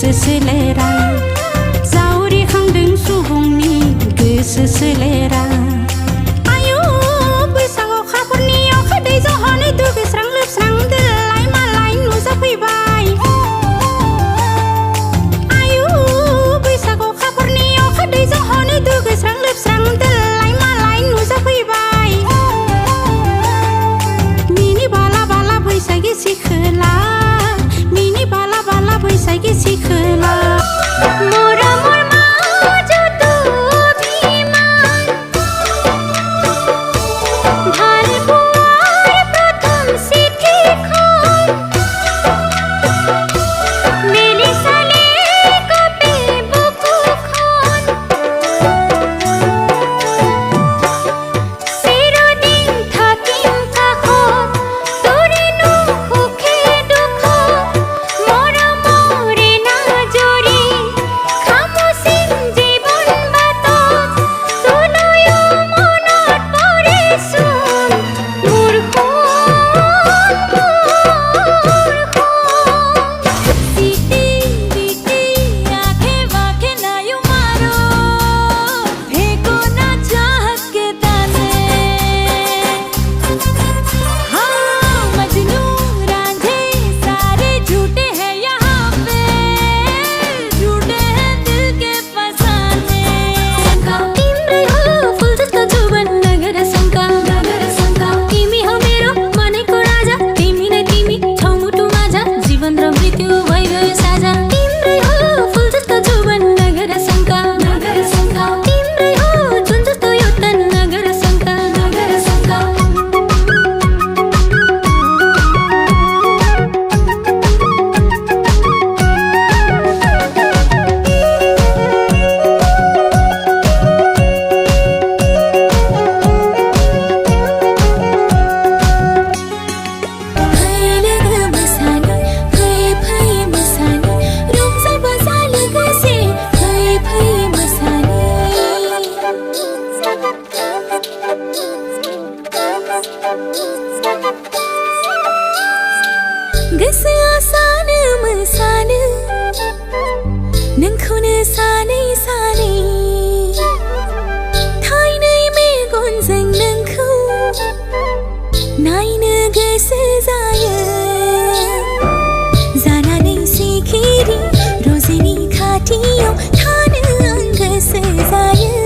गोसो सोलेरा जावरिखांदों सुबुंनि गोसो सोलेरा आयु बैसागु खाफोरनि अखा दै जहनै दुगैस्रां लोबस्रां देलाय मालाय नुजाफैबाय आयु बैसागु खाफोरनि अखा दै जहनै दुगैस्रां लोबस्रां देलाय मालाय नुजाफैबाय मिनि बाला बाला बैसागि सिखोला मिनि बाला बाला बैसागि सिखोला गोसोआ सानो मोसानो नोंखौनो सानै सानै थाइनै मेगनजों नोंखौ नायनो गोसो जायो जानानै सिखिरि रजेनि खाथियाव थानो आं गोसो जायो।